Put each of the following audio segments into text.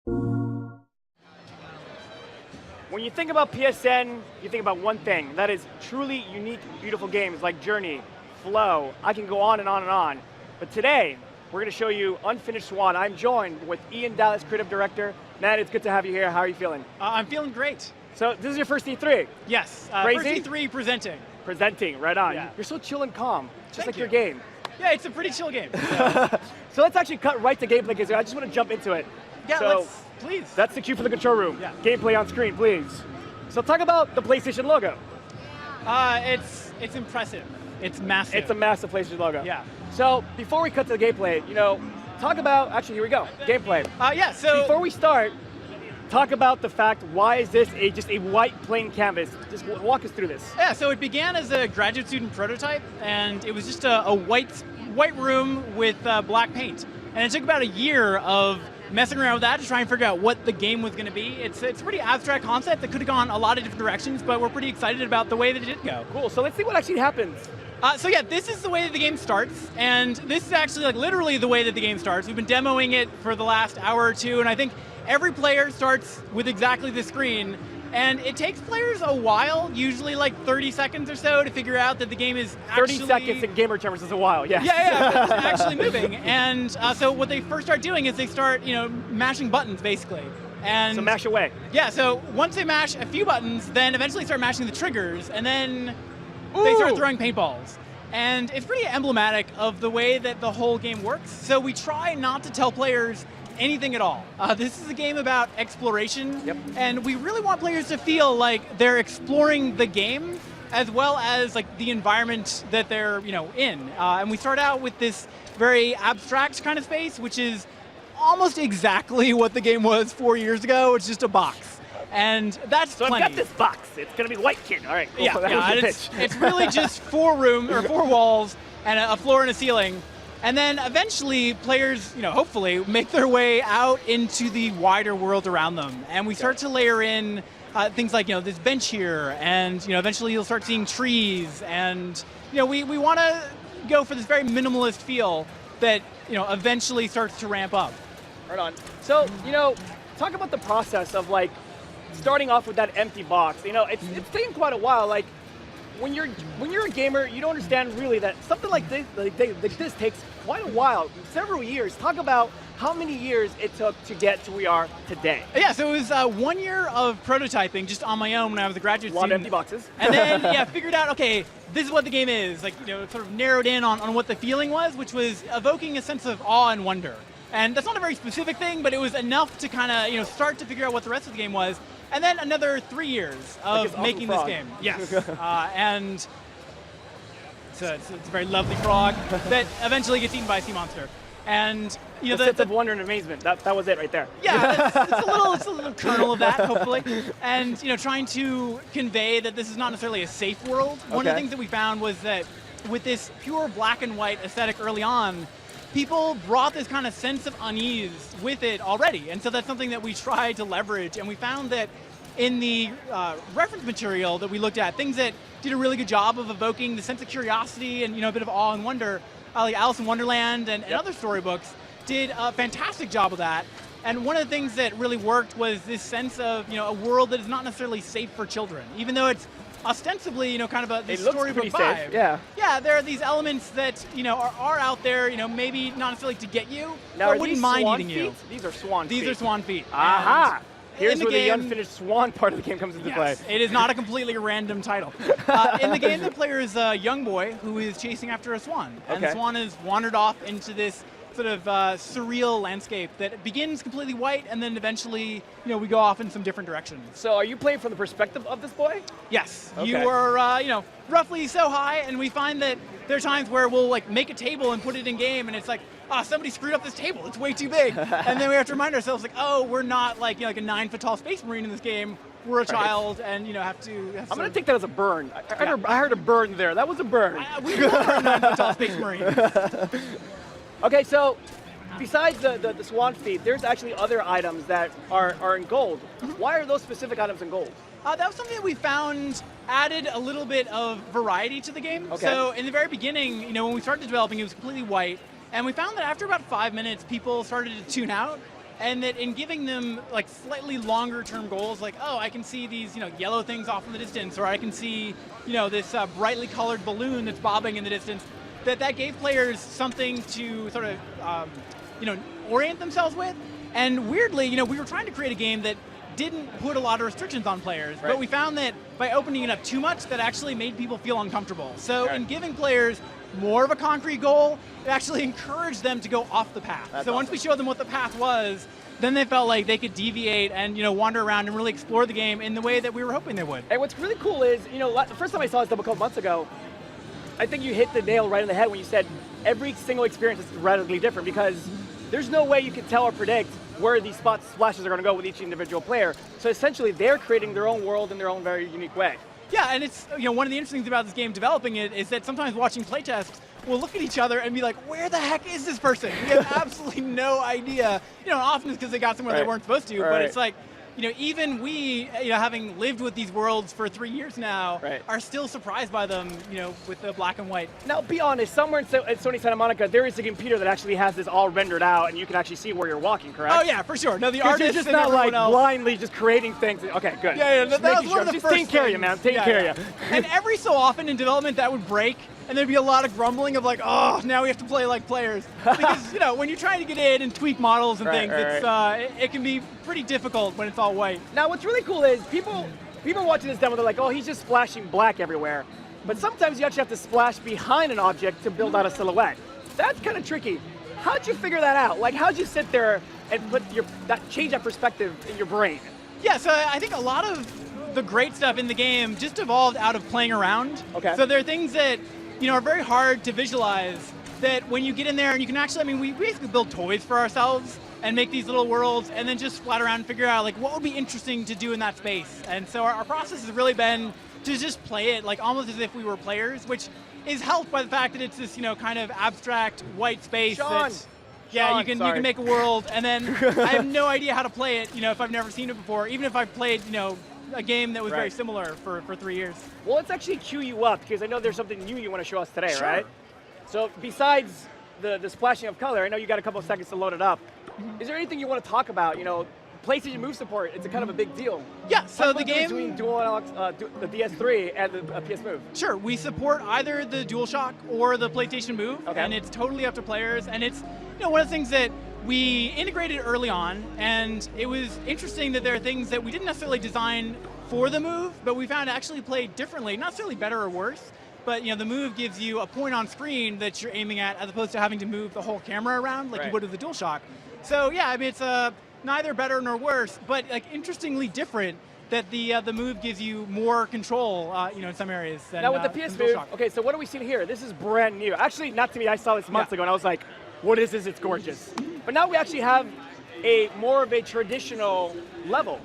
When you think about PSN, you think about one thing. That is truly unique, beautiful games like Journey, Flow. I can go on and on and on. But today, we're going to show you Unfinished Swan. I'm joined with Ian Dallas, Creative Director. Matt, it's good to have you here. How are you feeling? I'm feeling great. So this is your first E3? Yes, Crazy? first E3 presenting. Presenting, right on. Yeah. You're so chill and calm, just Thank like you. your game. Yeah, it's a pretty chill game. So let's actually cut right to gameplay, because I just want to jump into it. Yeah, So please. that's the cue for the control room. Yeah. Gameplay on screen, please. So talk about the PlayStation logo. It's impressive. It's massive. It's a massive PlayStation logo. Yeah. So before we cut to the gameplay, talk about, actually here we go, gameplay. So Before we start, talk about the fact, why is this just a white plain canvas? Just walk us through this. Yeah, so it began as a graduate student prototype, and it was just a white room with black paint. And it took about a year of messing around with that to try and figure out what the game was going to be. It's a pretty abstract concept that could have gone a lot of different directions, but we're pretty excited about the way that it did go. Cool, so let's see what actually happens. So yeah, this is the way that the game starts, and this is actually like literally the way that the game starts. We've been demoing it for the last hour or two, and I think every player starts with exactly the screen, and it takes players a while, usually like 30 seconds or so, to figure out that the game is actually... 30 seconds in gamer terms is a while, yes. Yeah, but it's actually moving. And so what they first start doing is they start, mashing buttons, basically. And So mash away. yeah, so once they mash a few buttons, then eventually start mashing the triggers, and then they start Ooh. throwing paintballs. And it's pretty emblematic of the way that the whole game works. So we try not to tell players anything at all. This is a game about exploration, Yep. and we really want players to feel like they're exploring the game as well as like the environment that they're in. And we start out with this very abstract kind of space, which is almost exactly what the game was 4 years ago. It's just a box. And that's So plenty. I've got this box. It's going to be White Kid. All right, cool. Yeah, That yeah, was the and pitch. it's really just four walls and a floor and a ceiling. And then eventually players, hopefully make their way out into the wider world around them. And we start to layer in things like, this bench here, and eventually you'll start seeing trees. And we want to go for this very minimalist feel that eventually starts to ramp up. Right on. So, talk about the process of like starting off with that empty box. It's taken quite a while. Like when you're a gamer, you don't understand really that something like this takes quite a while, several years. Talk about how many years it took to get to where we are today. Yeah, so it was 1 year of prototyping just on my own when I was a graduate A lot of student. empty boxes. And then, figured out, okay, this is what the game is. Like, sort of narrowed in on what the feeling was, which was evoking a sense of awe and wonder. And that's not a very specific thing, but it was enough to kind of, start to figure out what the rest of the game was. And then another 3 years Like of this making awesome this frog. game. Yes. And it's a very lovely frog that eventually gets eaten by a sea monster. And, The sense of wonder and amazement. That was it right there. yeah, it's a little kernel of that, hopefully. And trying to convey that this is not necessarily a safe world. One of the Okay. things that we found was that with this pure black and white aesthetic early on, people brought this kind of sense of unease with it already. And so that's something that we tried to leverage. And we found that in the reference material that we looked at, things that did a really good job of evoking the sense of curiosity and a bit of awe and wonder, like Alice in Wonderland and other storybooks, did a fantastic job of that. And one of the things that really worked was this sense of a world that is not necessarily safe for children, even though it's ostensibly kind of this It looks storybook pretty vibe. safe, yeah. Yeah, there are these elements that are out there, maybe not necessarily to get you, Now, or are wouldn't these mind swan eating feet? you. These are swan feet. These are swan feet. Aha! And Here's in the where the game- unfinished swan part of the game comes into Yes, play. it is not a completely random title. In the game, the player is a young boy who is chasing after a swan. And the Okay. swan has wandered off into this sort of surreal landscape that begins completely white, and then eventually, we go off in some different directions. So are you playing from the perspective of this boy? Yes, Okay. you are, roughly so high, and we find that there are times where we'll like make a table and put it in game, and it's like, somebody screwed up this table, it's way too big. And then we have to remind ourselves, like, we're not like, like a 9-foot-tall space marine in this game. We're a child, and have to. I'm going to take that as a burn. I heard a burn there. That was a burn. We are 9-foot-tall space marines. Okay, so besides the swan feet, there's actually other items that are in gold. Why are those specific items in gold? That was something that we found added a little bit of variety to the game. Okay. So in the very beginning, when we started developing, it was completely white. And we found that after about 5 minutes, people started to tune out. and that in giving them like slightly longer term goals, like, oh, I can see these yellow things off in the distance, or I can see this brightly colored balloon that's bobbing in the distance, that gave players something to sort of orient themselves with. And weirdly, we were trying to create a game that didn't put a lot of restrictions on players, but we found that by opening it up too much, that actually made people feel uncomfortable. So in giving players more of a concrete goal, it actually encouraged them to go off the path. So once we showed them what the path was, then they felt like they could deviate and wander around and really explore the game in the way that we were hoping they would. And what's really cool is, the first time I saw this a couple months ago, I think you hit the nail right on the head when you said every single experience is radically different, because there's no way you can tell or predict where these splashes are going to go with each individual player. So essentially, they're creating their own world in their own very unique way. Yeah, and it's one of the interesting things about this game developing it is that sometimes watching playtests, we'll look at each other and be like, where the heck is this person? We have absolutely no idea. Often it's because they got somewhere they weren't supposed to, but it's like, even we, having lived with these worlds for 3 years now, are still surprised by them, with the black and white. Now, be honest, somewhere in Sony Santa Monica, there is a computer that actually has this all rendered out, and you can actually see where you're walking, correct? Oh, yeah, for sure. No, the artists just and not like else. blindly just creating things. Okay, good. Yeah, that was one of the just first taking care of you, man. Taking care of you. And every so often in development, that would break. And there'd be a lot of grumbling of like, oh, now we have to play like players. Because, when you're trying to get in and tweak models and things, it can be pretty difficult when it's all white. Now, what's really cool is people watching this demo, they're like, oh, he's just splashing black everywhere. But sometimes you actually have to splash behind an object to build out a silhouette. That's kind of tricky. How'd you figure that out? Like, how'd you sit there and change that perspective in your brain? Yeah, so I think a lot of the great stuff in the game just evolved out of playing around. Okay. So there are things that are very hard to visualize, that when you get in there and you can actually, we basically build toys for ourselves and make these little worlds and then just flat around and figure out like what would be interesting to do in that space. And so our process has really been to just play it like almost as if we were players, which is helped by the fact that it's this, kind of abstract white space. Sean, you can make a world, and then I have no idea how to play it, if I've never seen it before, even if I've played, a game that was very similar for 3 years. Well, let's actually cue you up, because I know there's something new you want to show us today, right? So besides the splashing of color, I know you got a couple of seconds to load it up. Is there anything you want to talk about? PlayStation Move support, it's a kind of a big deal. Yeah, so the game between the DS3 and the PS Move. Sure, we support either the DualShock or the PlayStation Move, and it's totally up to players. And it's one of the things that we integrated early on, and it was interesting that there are things that we didn't necessarily design for the Move, but we found actually played differently, not necessarily better or worse. But the Move gives you a point on screen that you're aiming at, as opposed to having to move the whole camera around like you would with the DualShock. So yeah, it's neither better nor worse, but like interestingly different, that the Move gives you more control, in some areas than now with the PS Move. Okay, so what are we seeing here? This is brand new. Actually, not to me. I saw this months ago, and I was like, "What is this? It's gorgeous." But now we actually have more of a traditional level.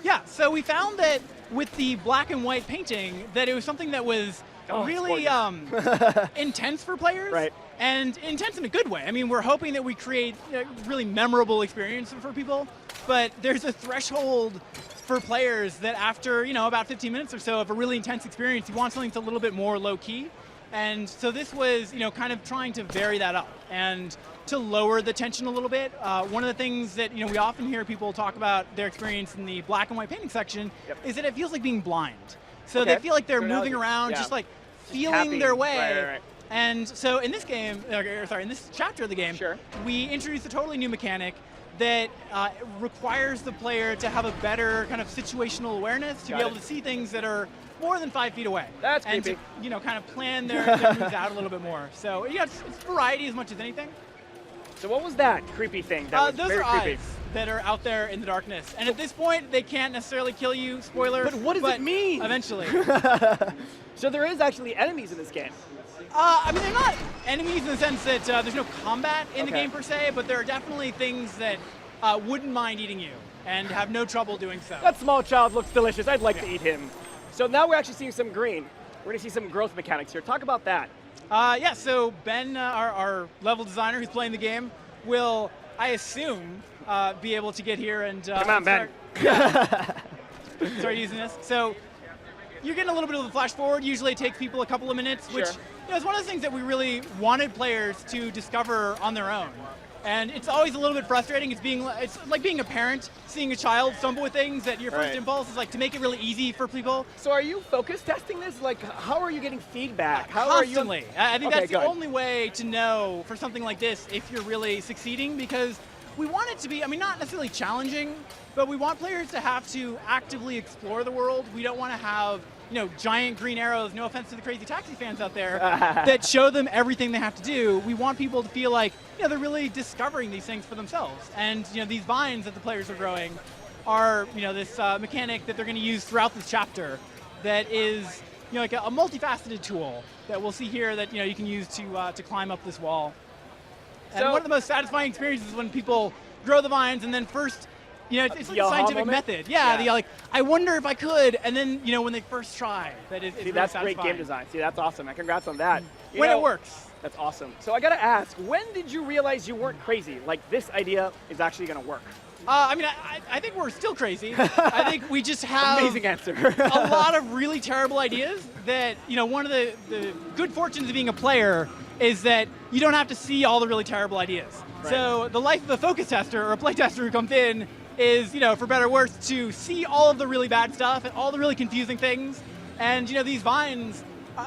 Yeah. So we found that with the black and white painting, that it was something that was really intense for players, and intense in a good way. We're hoping that we create a really memorable experience for people, but there's a threshold for players that after about 15 minutes or so of a really intense experience, you want something that's a little bit more low-key. And so this was kind of trying to vary that up and to lower the tension a little bit. One of the things that we often hear people talk about their experience in the black and white painting section is that it feels like being blind. So they feel like they're moving around, just like feeling their way. And so in this game, in this chapter of the game, we introduced a totally new mechanic that requires the player to have a better kind of situational awareness to be able to see things that are more than 5 feet away. That's and creepy. to kind of plan their moves out a little bit more. So it's variety as much as anything. So what was that creepy thing? That was those very are creepy. eyes that are out there in the darkness. And at this point, they can't necessarily kill you, spoiler. But what does it mean? Eventually. So there is actually enemies in this game. They're not enemies in the sense that there's no combat in the game per se, but there are definitely things that wouldn't mind eating you and have no trouble doing so. That small child looks delicious. I'd like to eat him. So now we're actually seeing some green. We're going to see some growth mechanics here. Talk about that. So Ben, our level designer who's playing the game, will, I assume, be able to get here and come on, Ben. Start using this. So you're getting a little bit of a flash forward. Usually it takes people a couple of minutes, which is one of the things that we really wanted players to discover on their own. And it's always a little bit frustrating. It's like being a parent, seeing a child stumble with things that your first Right. impulse is like to make it really easy for people. So are you focus testing this? Like, how are you getting feedback? How are you? Constantly. I think Okay, that's good. the only way to know for something like this if you're really succeeding, because we want it to be, I mean, not necessarily challenging, but we want players to have to actively explore the world. We don't want to have, giant green arrows, no offense to the Crazy Taxi fans out there, that show them everything they have to do. We want people to feel like, they're really discovering these things for themselves. And, these vines that the players are growing are, this mechanic that they're going to use throughout this chapter that is, like a multifaceted tool that we'll see here that, you can use to climb up this wall. And So- one of the most satisfying experiences is when people grow the vines and then first, it's like The a aha scientific moment? method. Yeah, Yeah. the I wonder if I could, and then, when they first try, that is See, really that's great satisfying. game design. See, that's awesome, man. Congrats on that. You When know, it works. That's awesome. So I gotta ask, when did you realize you weren't crazy? Like, this idea is actually gonna work? I think we're still crazy. I think we just have Amazing answer. a lot of really terrible ideas that, one of the good fortunes of being a player is that you don't have to see all the really terrible ideas. Right. So the life of a focus tester or a play tester who comes in is, for better or worse, to see all of the really bad stuff and all the really confusing things. And, these vines,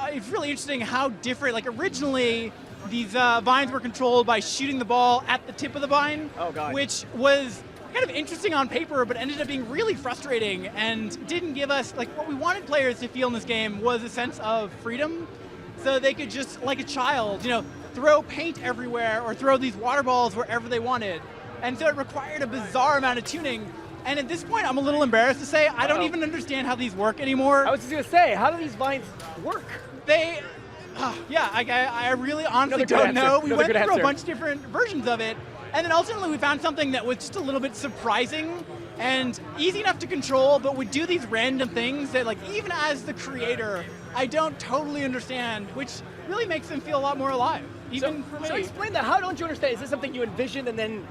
it's really interesting how different, like originally, these vines were controlled by shooting the ball at the tip of the vine, Oh, God. which was kind of interesting on paper, but ended up being really frustrating and didn't give us, like, what we wanted players to feel in this game was a sense of freedom. So they could just, like a child, throw paint everywhere or throw these water balls wherever they wanted. And so it required a bizarre amount of tuning. And at this point, I'm a little embarrassed to say I don't even understand how these work anymore. I was just gonna say, how do these vines work? They, I really honestly Another good don't answer. know. We Another went good through answer. a bunch of different versions of it, and then ultimately we found something that was just a little bit surprising and easy enough to control, but would do these random things that, like, even as the creator, I don't totally understand, which really makes them feel a lot more alive, even for me. So explain that. How don't you understand? Is this something you envisioned and then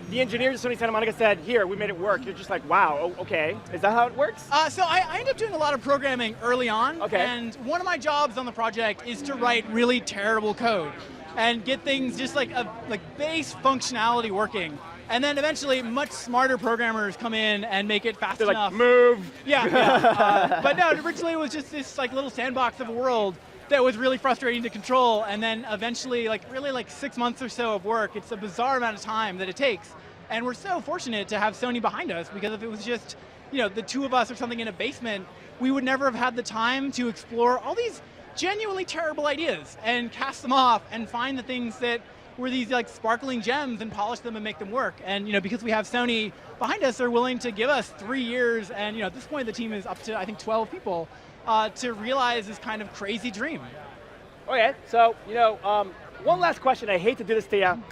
the engineers at Sony Santa Monica said, here, we made it work? You're just like, wow, okay. Is that how it works? So I ended up doing a lot of programming early on, Okay. and one of my jobs on the project is to write really terrible code and get things just like base functionality working. And then eventually much smarter programmers come in and make it fast They're enough. like, move. Yeah. But no, originally it was just this like little sandbox of a world that was really frustrating to control, and then eventually, really 6 months or so of work, it's a bizarre amount of time that it takes. And we're so fortunate to have Sony behind us, because if it was just, the two of us or something in a basement, we would never have had the time to explore all these genuinely terrible ideas and cast them off and find the things that were these like sparkling gems and polish them and make them work. And because we have Sony behind us, they're willing to give us 3 years, and at this point the team is up to, I think, 12 people, to realize this kind of crazy dream. Okay, so, one last question. I hate to do this to you.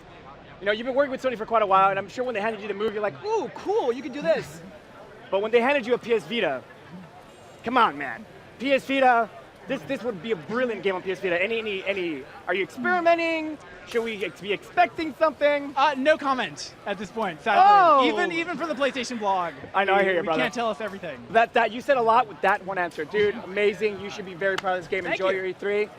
You've been working with Sony for quite a while, and I'm sure when they handed you the move, you're like, ooh, cool, you can do this. But when they handed you a PS Vita, come on, man. PS Vita, this would be a brilliant game on PS Vita. Are you experimenting? Should we be expecting something? No comment at this point, sadly. Oh! Even for the PlayStation blog. I know, I hear you, We brother. can't tell us everything. That you said a lot with that one answer. Dude, amazing. You should be very proud of this game. Thank Enjoy you. your E3.